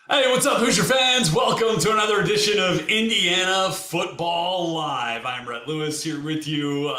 Hey, what's up, Hoosier fans? Welcome to another edition of Indiana Football Live. I'm Rhett Lewis here with you,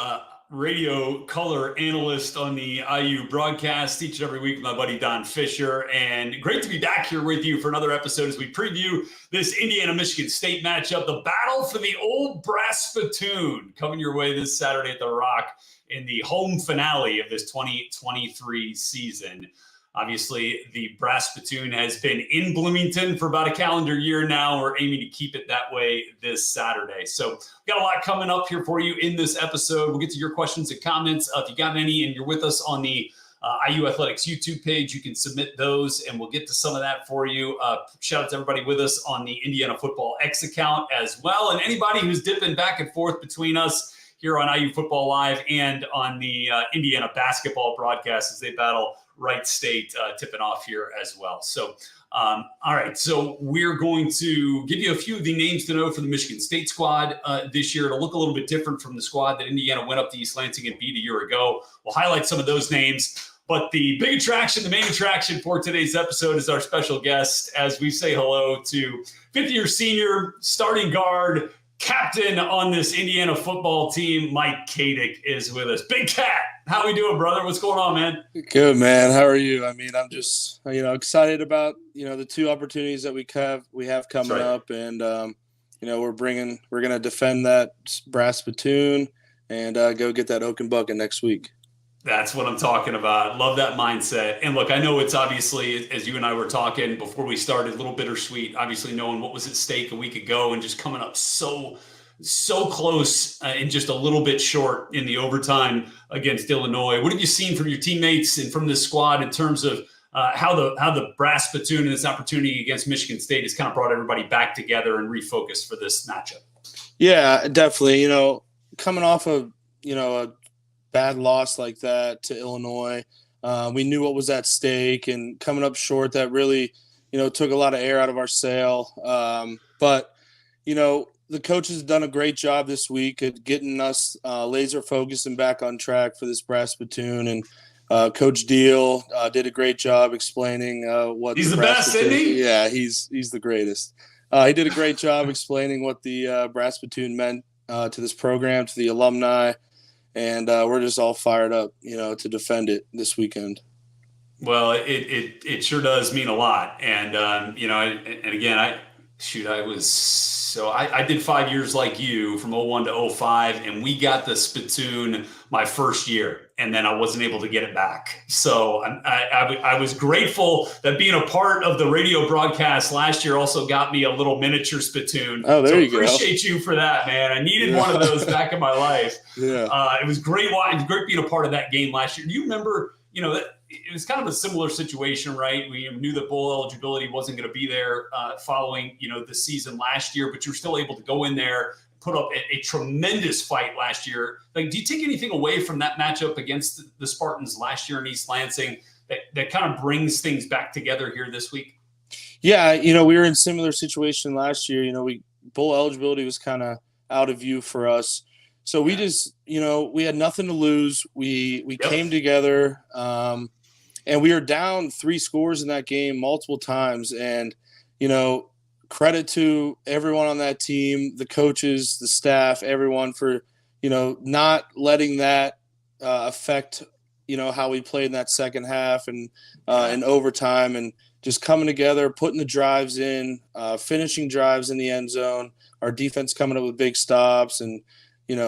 radio color analyst on the IU broadcast each and every week with my buddy Don Fisher. And great to be back here with you for another episode as we preview this Indiana-Michigan State matchup, the battle for the old brass spittoon, coming your way this Saturday at the Rock in the home finale of this 2023 season. Obviously, the brass spittoon has been in Bloomington for about a calendar year now. We're aiming to keep it that way this Saturday. So we've got a lot coming up here for you in this episode. We'll get to your questions and comments. If you got any and you're with us on the IU Athletics YouTube page, you can submit those and we'll get to some of that for you. Shout out to everybody with us on the Indiana Football X account as well. And anybody who's dipping back and forth between us here on IU Football Live and on the Indiana basketball broadcast as they battle Wright State tipping off here as well. So, all right. So we're going to give you a few of the names to know for the Michigan State squad this year. It'll look a little bit different from the squad that Indiana went up to East Lansing and beat a year ago. We'll highlight some of those names. But the big attraction, the main attraction for today's episode is our special guest as we say hello to fifth-year senior starting guard, captain on this Indiana football team, Mike Katic is with us. Big Cat, how we doing, brother? What's going on, man? Good, man. How are you? I mean, I'm just, excited about, the two opportunities that we have coming up. And, we're going to defend that brass spittoon and go get that Oaken Bucket next week. That's what I'm talking about. Love that mindset. And look, I know it's obviously, as you and I were talking before we started, a little bittersweet, obviously knowing what was at stake a week ago and just coming up so close and just a little bit short in the overtime against Illinois. What have you seen from your teammates and from this squad in terms of how the brass spittoon and this opportunity against Michigan State has kind of brought everybody back together and refocused for this matchup? Yeah, definitely. Coming off of, a bad loss like that to Illinois, we knew what was at stake, and coming up short, that really, took a lot of air out of our sail. But the coach has done a great job this week at getting us laser focused and back on track for this brass spittoon. And Coach Deal did a great job explaining what he's the best, isn't he? Yeah, he's the greatest. He did a great job explaining what the brass spittoon meant to this program, to the alumni. And we're just all fired up, to defend it this weekend. Well, it sure does mean a lot. And, and again, I did 5 years like you from 01 to 05, and we got the spittoon my first year, and then I wasn't able to get it back. So I was grateful that being a part of the radio broadcast last year also got me a little miniature spittoon. Oh, there you go. Appreciate you for that, man. I needed one of those back in my life. Yeah. It was great. It was great being a part of that game last year. Do you remember, it was kind of a similar situation, right? We knew that bowl eligibility wasn't going to be there following, the season last year, but you were still able to go in there, put up a tremendous fight last year. Like, do you take anything away from that matchup against the Spartans last year in East Lansing that kind of brings things back together here this week? Yeah, we were in a similar situation last year. Bowl eligibility was kind of out of view for us. So we just, we had nothing to lose. We came together, and we were down 3 scores in that game multiple times. And, credit to everyone on that team, the coaches, the staff, everyone for, not letting that affect, how we played in that second half and in overtime, and just coming together, putting the drives in, finishing drives in the end zone, our defense coming up with big stops, and,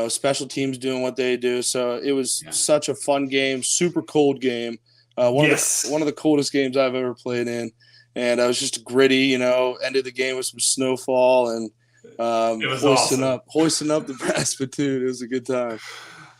special teams doing what they do. So it was such a fun game, super cold game. One of the coldest games I've ever played in. And I was just gritty, ended the game with some snowfall and hoisting up the brass spittoon. It was a good time.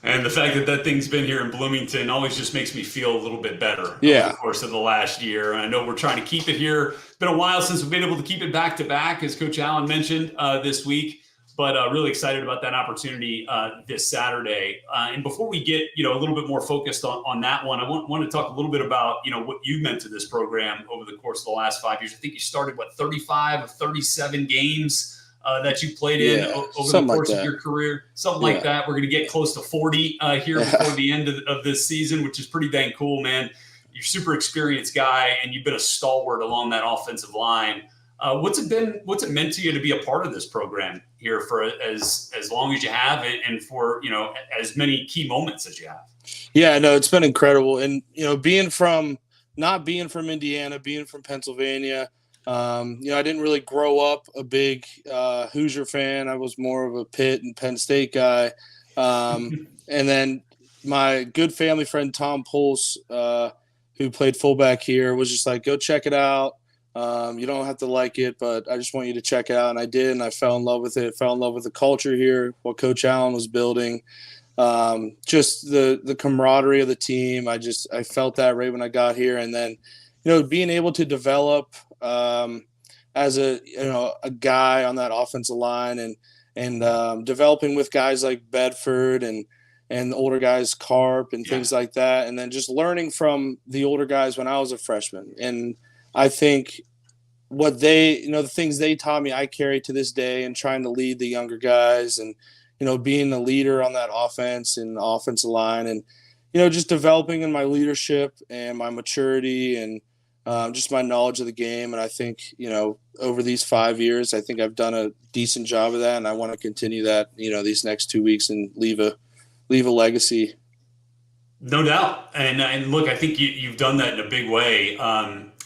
And the fact that thing's been here in Bloomington always just makes me feel a little bit better over the course of the last year. And I know we're trying to keep it here. It's been a while since we've been able to keep it back to back, as Coach Allen mentioned this week. But really excited about that opportunity this Saturday. And before we get, a little bit more focused on that one, I want to talk a little bit about, what you meant to this program over the course of the last 5 years. I think you started, 35 or 37 games that you played in over the course of your career, something like that. We're going to get close to 40 here before the end of this season, which is pretty dang cool, man. You're a super experienced guy, and you've been a stalwart along that offensive line. What's it meant to you to be a part of this program here for as long as you have, and for as many key moments as you have? Yeah, no, it's been incredible. And, not being from Indiana, being from Pennsylvania, I didn't really grow up a big Hoosier fan. I was more of a Pitt and Penn State guy. And then my good family friend, Tom Pulse, who played fullback here, was just like, go check it out. You don't have to like it, but I just want you to check it out. And I did, and I fell in love with it, fell in love with the culture here, what Coach Allen was building. Just the camaraderie of the team. I felt that right when I got here. And then, being able to develop as a guy on that offensive line, and developing with guys like Bedford and the older guys, Carp and things like that. And then just learning from the older guys when I was a freshman. And I think what the things they taught me, I carry to this day, and trying to lead the younger guys, and being a leader on that offense and offensive line, and just developing in my leadership and my maturity, and just my knowledge of the game. And I think over these 5 years, I think I've done a decent job of that, and I want to continue that these next 2 weeks and leave a legacy. No doubt. And look, I think you've done that in a big way.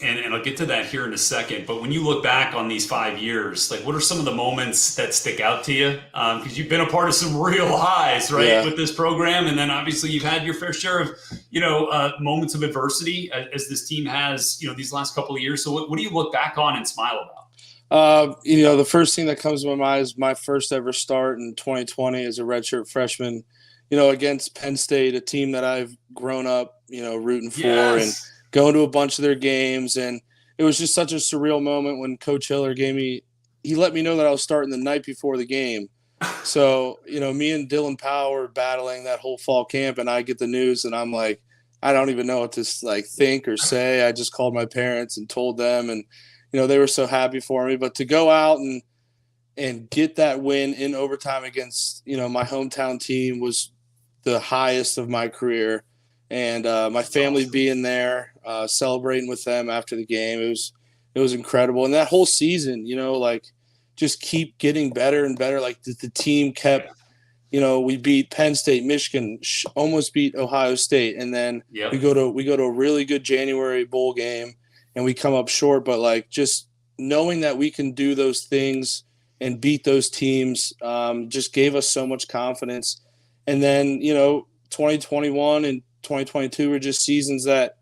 And I'll get to that here in a second. But when you look back on these 5 years, like, what are some of the moments that stick out to you? Because you've been a part of some real highs, right, with this program. And then obviously you've had your fair share of, moments of adversity as this team has, these last couple of years. So what do you look back on and smile about? The first thing that comes to my mind is my first ever start in 2020 as a redshirt freshman, against Penn State, a team that I've grown up, rooting for, and going to a bunch of their games. And it was just such a surreal moment when Coach Hiller he let me know that I was starting the night before the game. So, me and Dylan Powell were battling that whole fall camp, and I get the news, and I'm like, I don't even know what to think or say. I just called my parents and told them, and, they were so happy for me. But to go out and get that win in overtime against, my hometown team was the highest of my career. And my family being there, celebrating with them after the game, it was incredible. And that whole season, just keep getting better and better. Like the team kept, we beat Penn State, Michigan, almost beat Ohio State, and then we go to a really good January bowl game, and we come up short. But just knowing that we can do those things and beat those teams, just gave us so much confidence. And then 2021 and 2022 were just seasons that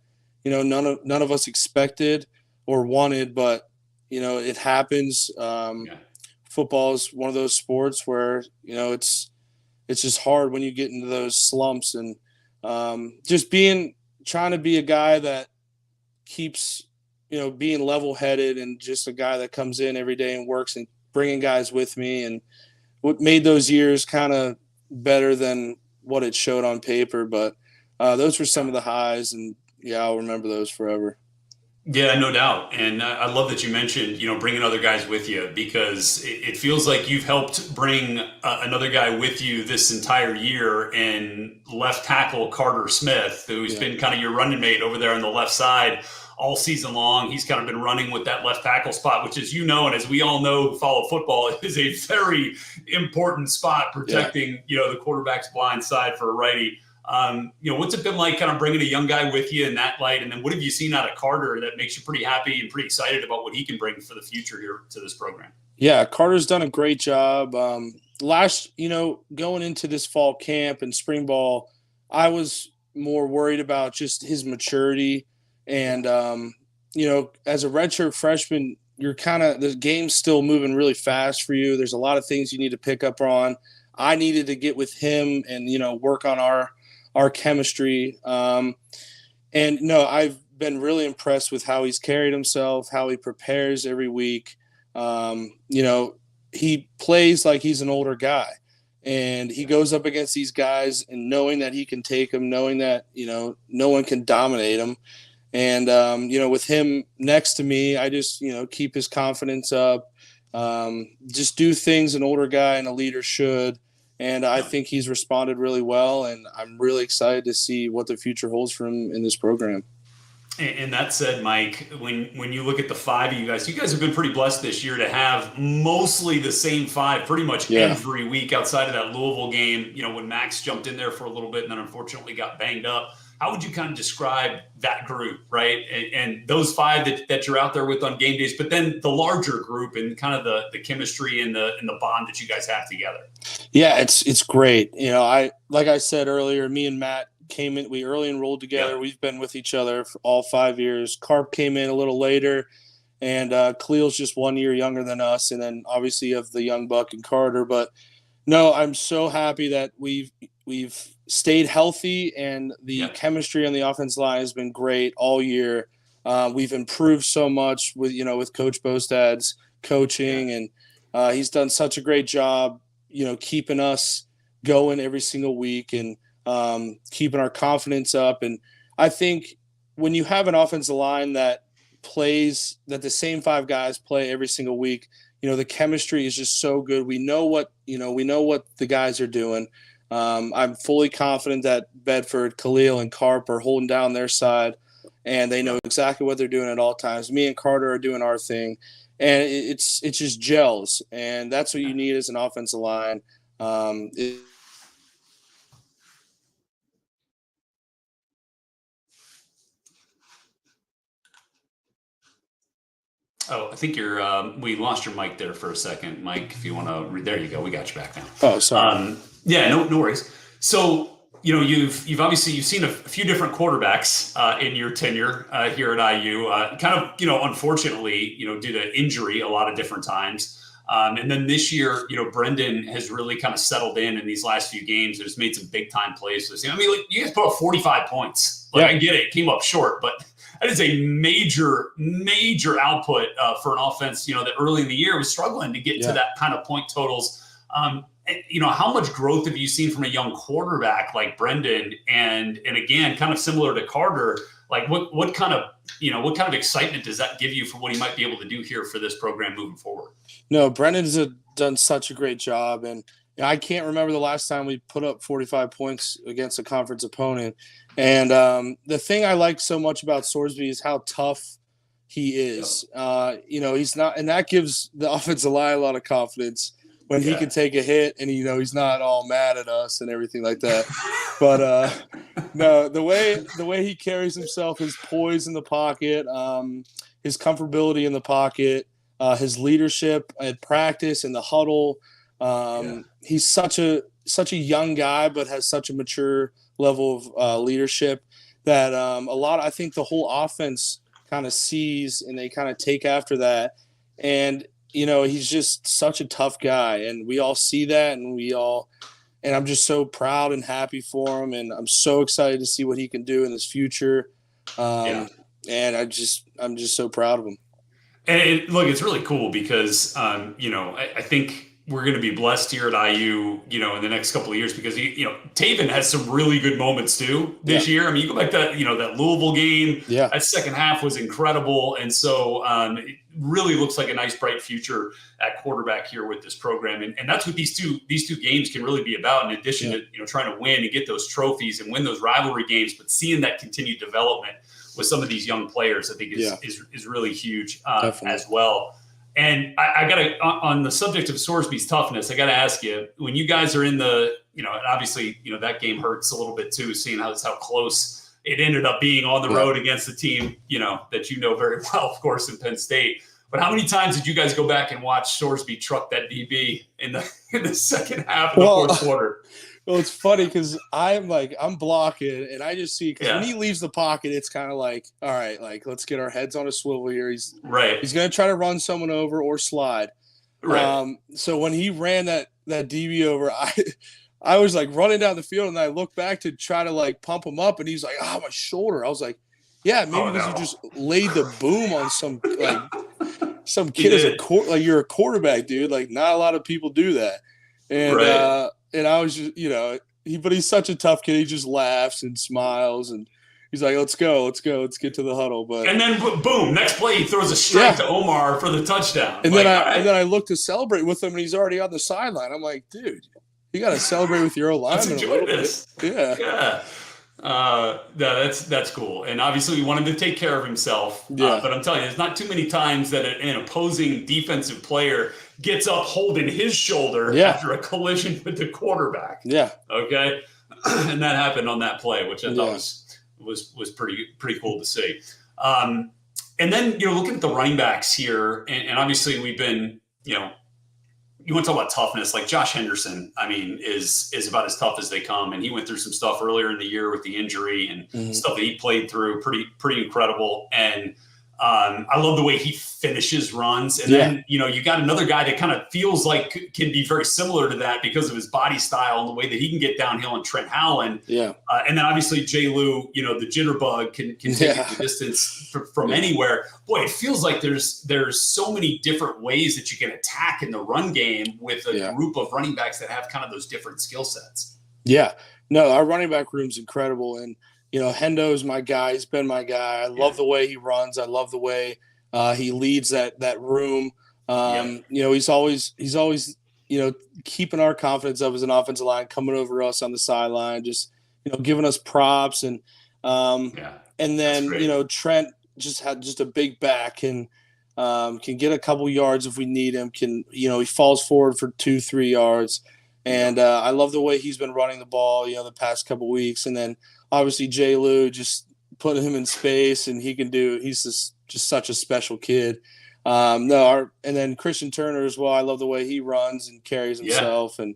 none of us expected or wanted, but it happens. Football is one of those sports where it's just hard when you get into those slumps, and just trying to be a guy that keeps being level-headed, and just a guy that comes in every day and works, and bringing guys with me, and what made those years kind of better than what it showed on paper. But those were some of the highs, and I'll remember those forever. Yeah, no doubt. And I love that you mentioned, bringing other guys with you, because it feels like you've helped bring another guy with you this entire year, in left tackle Carter Smith, who's been kind of your running mate over there on the left side all season long. He's kind of been running with that left tackle spot, which, as you know, and as we all know who follow football, is a very important spot, protecting, the quarterback's blind side for a righty. What's it been like kind of bringing a young guy with you in that light? And then what have you seen out of Carter that makes you pretty happy and pretty excited about what he can bring for the future here to this program? Yeah, Carter's done a great job. Going into this fall camp and spring ball, I was more worried about just his maturity. And, as a redshirt freshman, the game's still moving really fast for you. There's a lot of things you need to pick up on. I needed to get with him and, work on our chemistry. I've been really impressed with how he's carried himself, how he prepares every week. He plays like he's an older guy, and he goes up against these guys and knowing that he can take them, knowing that, no one can dominate him. And, with him next to me, I just, keep his confidence up, just do things an older guy and a leader should. And I think he's responded really well, and I'm really excited to see what the future holds for him in this program. And that said, Mike, when you look at the five of you guys have been pretty blessed this year to have mostly the same five pretty much Yeah. every week outside of that Louisville game, when Max jumped in there for a little bit and then unfortunately got banged up. How would you kind of describe that group, right? And those five that you're out there with on game days, but then the larger group and kind of the chemistry and the bond that you guys have together? Yeah, it's great. Like I said earlier, me and Matt came in. We early enrolled together. Yeah. We've been with each other for all 5 years. Carp came in a little later, and Khalil's just 1 year younger than us. And then obviously you have the young Buck and Carter. But no, I'm so happy that we've stayed healthy, and the chemistry on the offensive line has been great all year. We've improved so much with Coach Bostad's coaching, and he's done such a great job, keeping us going every single week and keeping our confidence up. And I think when you have an offensive line that the same five guys play every single week, the chemistry is just so good. We know what the guys are doing. I'm fully confident that Bedford, Khalil, and Carp are holding down their side, and they know exactly what they're doing at all times. Me and Carter are doing our thing, and it just gels, and that's what you need as an offensive line. Oh, I think we lost your mic there for a second, Mike. If you want to, there you go. We got you back now. Oh, sorry. Yeah, no worries. So, you've obviously seen a few different quarterbacks in your tenure here at IU. Kind of, unfortunately, due to injury a lot of different times. And then this year, Brendan has really kind of settled in these last few games and has made some big time plays. I mean, you guys put up 45 points. I get it, came up short, but that is a major output for an offense, that early in the year was struggling to get to that kind of point totals. How much growth have you seen from a young quarterback like Brendan? And again, kind of similar to Carter, like what kind of excitement does that give you for what he might be able to do here for this program moving forward? No, Brendan's done such a great job, and I can't remember the last time we put up 45 points against a conference opponent. And the thing I like so much about Sorsby is how tough he is. He's not, and that gives the offensive line a lot of confidence when he can take a hit and he's not all mad at us and everything like that. But no, the way he carries himself, his poise in the pocket, his comfortability in the pocket, his leadership at practice in the huddle. He's such a young guy, but has such a mature level of leadership that I think the whole offense kind of sees, and they kind of take after that. And he's just such a tough guy, and we all see that, and I'm just so proud and happy for him, and I'm so excited to see what he can do in his future. And I'm just so proud of him. And look, it's really cool because, I think we're going to be blessed here at IU, in the next couple of years because, Taven has some really good moments too this year. I mean, you go back to that Louisville game, that second half was incredible. And so it really looks like a nice, bright future at quarterback here with this program. And that's what these two games can really be about, in addition to, trying to win and get those trophies and win those rivalry games, but seeing that continued development with some of these young players, I think is really huge as well. And I got to, on the subject of Sorsby's toughness, I got to ask you, when you guys are in the, and obviously, that game hurts a little bit too, seeing how close it ended up being on the road against the team, that very well, of course, in Penn State. But how many times did you guys go back and watch Sorsby truck that DB in the second half of the fourth quarter? Well, it's funny because I'm blocking, and I just see, because when he leaves the pocket, it's kind of like, all right, let's get our heads on a swivel here. He's going to try to run someone over or slide. Right. So when he ran that DB over, I was running down the field, and I looked back to try to pump him up, and he's like, my shoulder. I was like, yeah, maybe because you just laid the boom on some kid you're a quarterback, dude. Not a lot of people do that. And and I was just, but he's such a tough kid. He just laughs and smiles, and he's like, let's go, let's get to the huddle. And then boom, next play he throws a strike to Omar for the touchdown. And then I look to celebrate with him, and he's already on the sideline. I'm like, dude, you got to celebrate with your own lineman. Let's enjoy this. Yeah. That's cool. And obviously he wanted to take care of himself. Yeah. But I'm telling you, there's not too many times that an opposing defensive player gets up holding his shoulder after a collision with the quarterback. Yeah. Okay. And that happened on that play, which I thought was pretty cool to see. And then, looking at the running backs here, and obviously we've been, you want to talk about toughness, like Josh Henderson, I mean, is about as tough as they come. And he went through some stuff earlier in the year with the injury and stuff that he played through, pretty incredible. And I love the way he finishes runs. And then, you got another guy that kind of feels like can be very similar to that because of his body style and the way that he can get downhill, and Trent Howland. Yeah. And then obviously J. Lou, the jitterbug can take the distance from anywhere. Boy, it feels like there's so many different ways that you can attack in the run game with a group of running backs that have kind of those different skill sets. Yeah. No, our running back room's incredible. And, Hendo's my guy. He's been my guy. I love the way he runs. I love the way he leads that room. He's always keeping our confidence up as an offensive line, coming over us on the sideline, just giving us props and then Trent just had a big back and can get a couple yards if we need him. He falls forward for 2-3 yards. And I love the way he's been running the ball, the past couple weeks. And then obviously J. Lou, just putting him in space, and he's just such a special kid. And then Christian Turner as well. I love the way he runs and carries himself. And,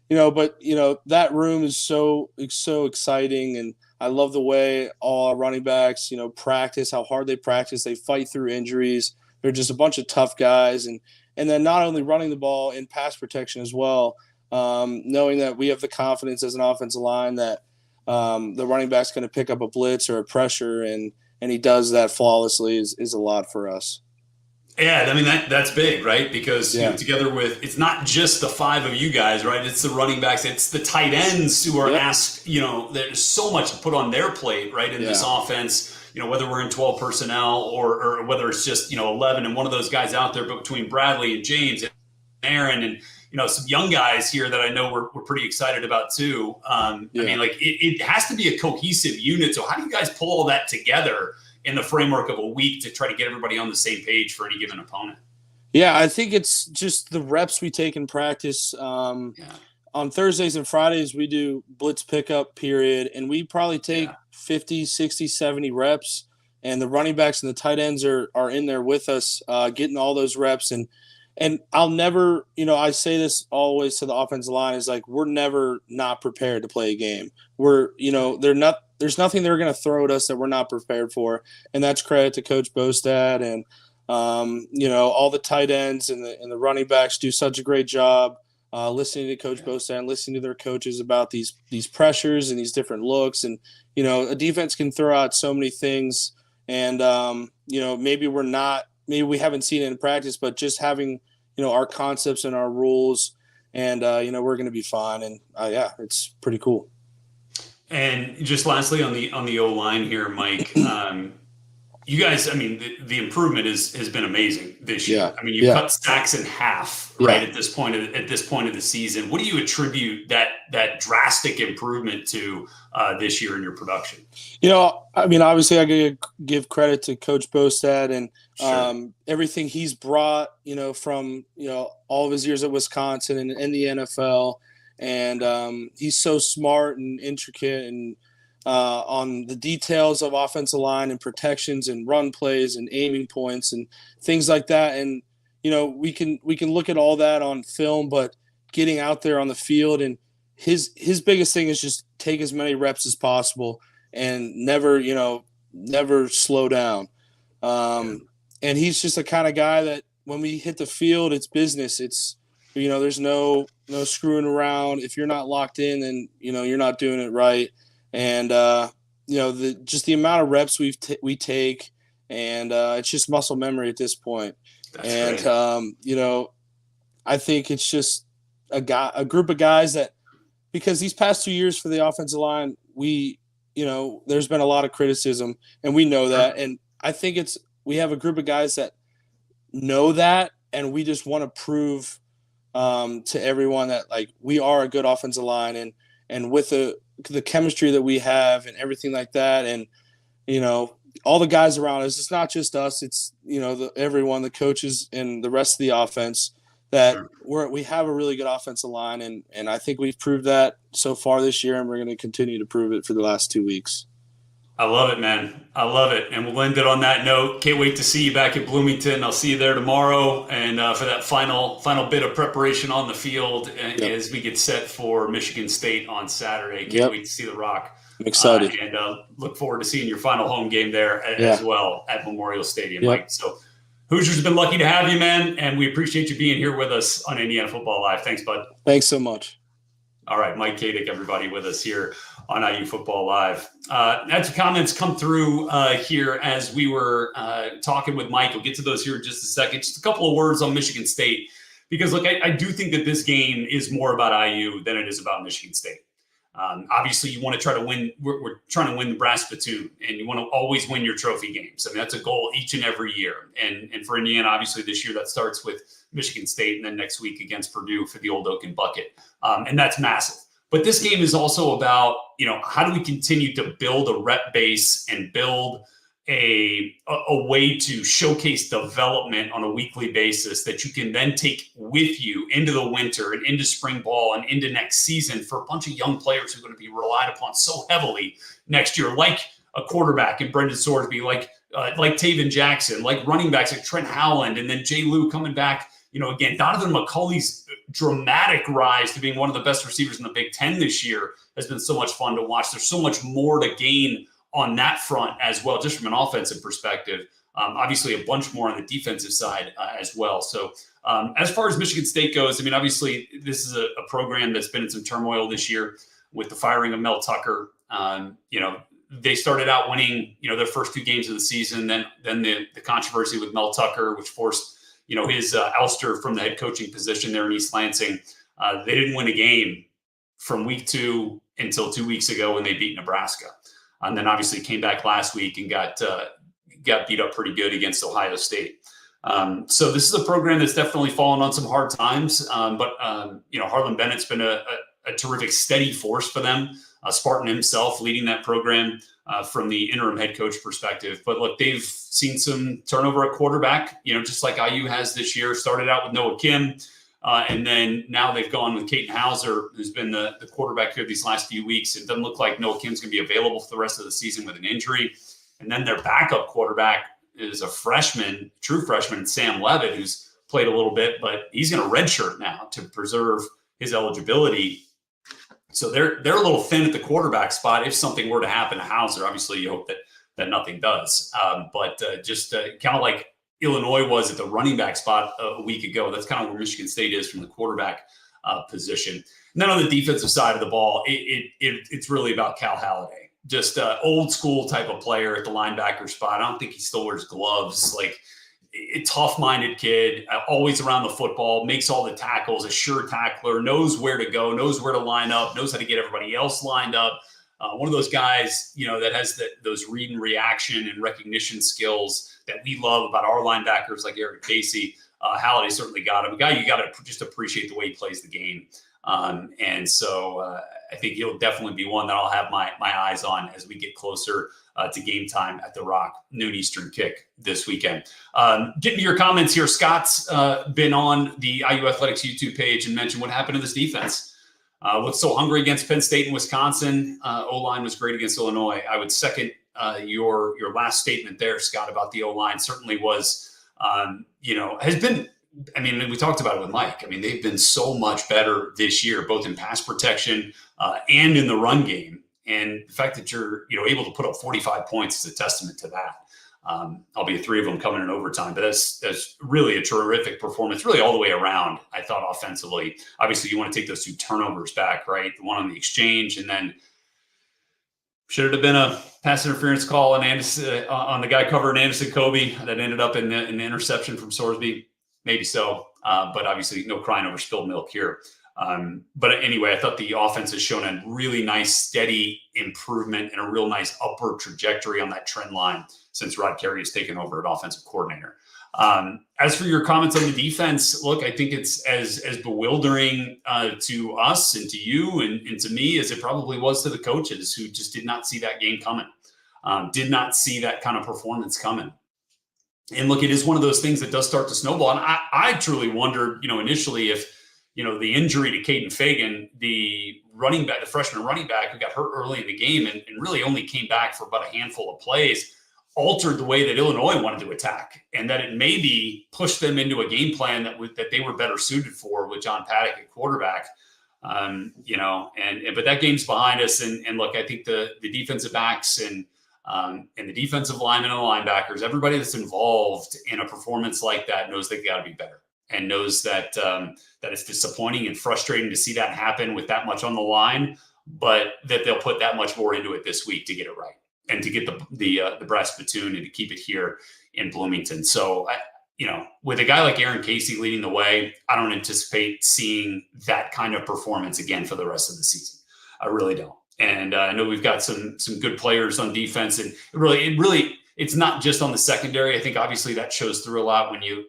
that room is so exciting. And I love the way all our running backs, practice, how hard they practice. They fight through injuries. They're just a bunch of tough guys. And then not only running the ball in pass protection as well, knowing that we have the confidence as an offensive line that the running back's going to pick up a blitz or a pressure, and he does that flawlessly is a lot for us. Yeah, I mean, that's big, right? Because together with, it's not just the five of you guys, right? It's the running backs, it's the tight ends who are asked, there's so much to put on their plate, right, in this offense, whether we're in 12 personnel or whether it's just, 11 and one of those guys out there, but between Bradley and James and Aaron and, some young guys here that I know we're pretty excited about too. I mean, like it has to be a cohesive unit. So how do you guys pull all that together in the framework of a week to try to get everybody on the same page for any given opponent? Yeah, I think it's just the reps we take in practice. On Thursdays and Fridays, we do blitz pickup period, and we probably take 50, 60, 70 reps. And the running backs and the tight ends are in there with us, getting all those reps. And I'll never, I say this always to the offensive line, is like, we're never not prepared to play a game. There's nothing they're going to throw at us that we're not prepared for. And that's credit to Coach Bostad and, all the tight ends and the running backs do such a great job listening to Coach Bostad and listening to their coaches about these pressures and these different looks. And, a defense can throw out so many things. And, maybe we haven't seen it in practice, but just having, our concepts and our rules and, we're going to be fine. And it's pretty cool. And just lastly on the O-line here, Mike, you guys, I mean, the improvement has been amazing this year. Yeah. I mean, you cut sacks in half, right, at this point of the season. What do you attribute that drastic improvement to this year in your production? I mean, obviously I gotta give credit to Coach Bostad and everything he's brought, from, all of his years at Wisconsin and in the NFL. And he's so smart and intricate and on the details of offensive line and protections and run plays and aiming points and things like that. And, we can look at all that on film, but getting out there on the field, and his biggest thing is just take as many reps as possible and never slow down. And he's just the kind of guy that when we hit the field, it's business. It's, there's no screwing around. If you're not locked in, then, you're not doing it right. And, just the amount of reps we take, and it's just muscle memory at this point. That's great. I think it's just a group of guys that, because these past 2 years for the offensive line, there's been a lot of criticism, and we know that. And I think we have a group of guys that know that, and we just want to prove to everyone that, like, we are a good offensive line, and with the the chemistry that we have and everything like that. And, all the guys around us, it's not just us, it's, everyone, the coaches and the rest of the offense, that we have a really good offensive line. And I think we've proved that so far this year, and we're going to continue to prove it for the last 2 weeks. I love it, man. I love it. And we'll end it on that note. Can't wait to see you back at Bloomington. I'll see you there tomorrow. And for that final bit of preparation on the field as we get set for Michigan State on Saturday. Can't wait to see the Rock. I'm excited. And look forward to seeing your final home game there as well at Memorial Stadium, Mike. So Hoosiers have been lucky to have you, man. And we appreciate you being here with us on Indiana Football Live. Thanks, bud. Thanks so much. All right, Mike Katic, everybody, with us here on IU Football Live. Had some comments come through here as we were talking with Mike. We'll get to those here in just a second. Just a couple of words on Michigan State, because, look, I do think that this game is more about IU than it is about Michigan State. Obviously, you want to try to win. We're trying to win the brass spittoon, and you want to always win your trophy games. I mean, that's a goal each and every year. And for Indiana, obviously, this year that starts with Michigan State, and then next week against Purdue for the Old Oaken Bucket. And that's massive. But this game is also about, how do we continue to build a rep base and build a way to showcase development on a weekly basis that you can then take with you into the winter and into spring ball and into next season for a bunch of young players who are going to be relied upon so heavily next year, like a quarterback in Brendan Sorsby, like Taven Jackson, like running backs like Trent Howland, and then Jay Lou coming back. Again, Donovan McCulley's dramatic rise to being one of the best receivers in the Big Ten this year has been so much fun to watch. There's so much more to gain on that front as well, just from an offensive perspective. Obviously, a bunch more on the defensive side as well. So as far as Michigan State goes, I mean, obviously, this is a program that's been in some turmoil this year with the firing of Mel Tucker. They started out winning, their first 2 games of the season. Then the controversy with Mel Tucker, which forced his ouster from the head coaching position there in East Lansing. They didn't win a game from week 2 until 2 weeks ago when they beat Nebraska. And then obviously came back last week and got beat up pretty good against Ohio State. So this is a program that's definitely fallen on some hard times. But Harlan Bennett's been a terrific, steady force for them. Spartan himself leading that program from the interim head coach perspective. But look, they've seen some turnover at quarterback, just like IU has this year. Started out with Noah Kim, and then now they've gone with Caden Hauser, who's been the quarterback here these last few weeks. It doesn't look like Noah Kim's going to be available for the rest of the season with an injury. And then their backup quarterback is a freshman, true freshman, Sam Levitt, who's played a little bit, but he's going to redshirt now to preserve his eligibility. So they're a little thin at the quarterback spot. If something were to happen to Hauser, obviously you hope that nothing does. But just kind of like Illinois was at the running back spot a week ago, that's kind of where Michigan State is from the quarterback position. And then on the defensive side of the ball, it's really about Cal Halliday, just old school type of player at the linebacker spot. I don't think he still wears gloves. Like, a tough-minded kid, always around the football, makes all the tackles, a sure tackler, knows where to go, knows where to line up, knows how to get everybody else lined up. One of those guys, that has those read and reaction and recognition skills that we love about our linebackers like Eric Casey. Halliday certainly got him. A guy you got to just appreciate the way he plays the game. And so I think he'll definitely be one that I'll have my eyes on as we get closer to game time at the Rock, noon Eastern kick this weekend. Getting to your comments here. Scott's been on the IU Athletics YouTube page and mentioned what happened to this defense. Looked so hungry against Penn State and Wisconsin. O-line was great against Illinois. I would second your last statement there, Scott, about the O-line. Certainly was, has been, I mean, we talked about it with Mike. I mean, they've been so much better this year, both in pass protection and in the run game. And the fact that you're, able to put up 45 points is a testament to that. Albeit 3 of them coming in overtime, but that's really a terrific performance, really all the way around. I thought offensively, obviously you want to take those 2 turnovers back, right? The one on the exchange, and then should it have been a pass interference call on Anderson, on the guy covering Anderson Kobe that ended up in the interception from Sorsby? Maybe so, but obviously no crying over spilled milk here. But anyway, I thought the offense has shown a really nice, steady improvement and a real nice upward trajectory on that trend line since Rod Carey has taken over at offensive coordinator. As for your comments on the defense, look, I think it's as bewildering to us and to you and to me as it probably was to the coaches who just did not see that game coming, did not see that kind of performance coming. And look, it is one of those things that does start to snowball. And I truly wondered, initially if, the injury to Caden Fagan, the running back, the freshman running back who got hurt early in the game and really only came back for about a handful of plays, altered the way that Illinois wanted to attack, and that it maybe pushed them into a game plan that they were better suited for with John Katic at quarterback. But that game's behind us. And look, I think the defensive backs and the defensive linemen and the linebackers, everybody that's involved in a performance like that knows they got to be better, and knows that that it's disappointing and frustrating to see that happen with that much on the line, but that they'll put that much more into it this week to get it right and to get the brass spittoon and to keep it here in Bloomington. So, with a guy like Aaron Casey leading the way, I don't anticipate seeing that kind of performance again for the rest of the season. I really don't. And I know we've got some good players on defense, and it's not just on the secondary. I think obviously that shows through a lot when you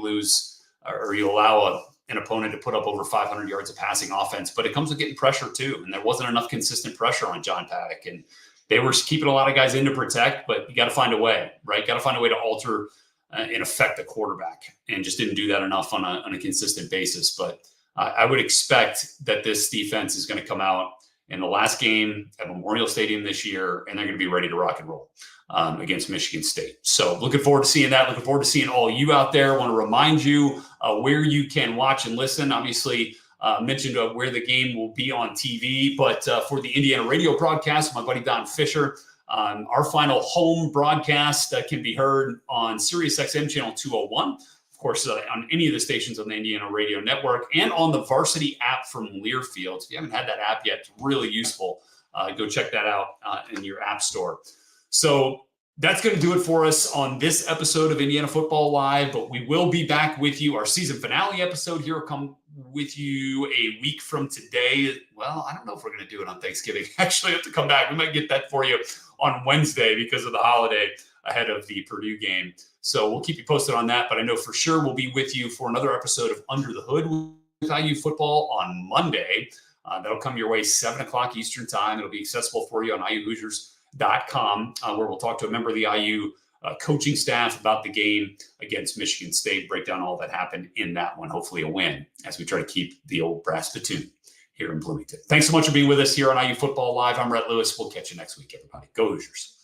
lose or you allow an opponent to put up over 500 yards of passing offense, but it comes with getting pressure too. And there wasn't enough consistent pressure on John Katic, and they were keeping a lot of guys in to protect, but you got to find a way, right? Got to find a way to alter and affect the quarterback, and just didn't do that enough on a consistent basis. But I would expect that this defense is going to come out in the last game at Memorial Stadium this year, and they're going to be ready to rock and roll against Michigan State. So looking forward to seeing that. Looking forward to seeing all you out there. I want to remind you where you can watch and listen. Obviously, mentioned where the game will be on TV, but for the Indiana radio broadcast, my buddy Don Fisher, our final home broadcast can be heard on SiriusXM channel 201. Of course, on any of the stations on the Indiana Radio Network, and on the Varsity app from Learfield. If you haven't had that app yet, it's really useful. Go check that out in your app store. So that's going to do it for us on this episode of Indiana Football Live, but we will be back with you. Our season finale episode here will come with you a week from today. Well, I don't know if we're going to do it on Thanksgiving. Actually, I have to come back. We might get that for you on Wednesday because of the holiday ahead of the Purdue game. So we'll keep you posted on that, but I know for sure we'll be with you for another episode of Under the Hood with IU Football on Monday. That'll come your way 7 o'clock Eastern time. It'll be accessible for you on IUHoosiers.com, where we'll talk to a member of the IU coaching staff about the game against Michigan State, break down all that happened in that one, hopefully a win, as we try to keep the old brass spittoon here in Bloomington. Thanks so much for being with us here on IU Football Live. I'm Rhett Lewis. We'll catch you next week, everybody. Go Hoosiers.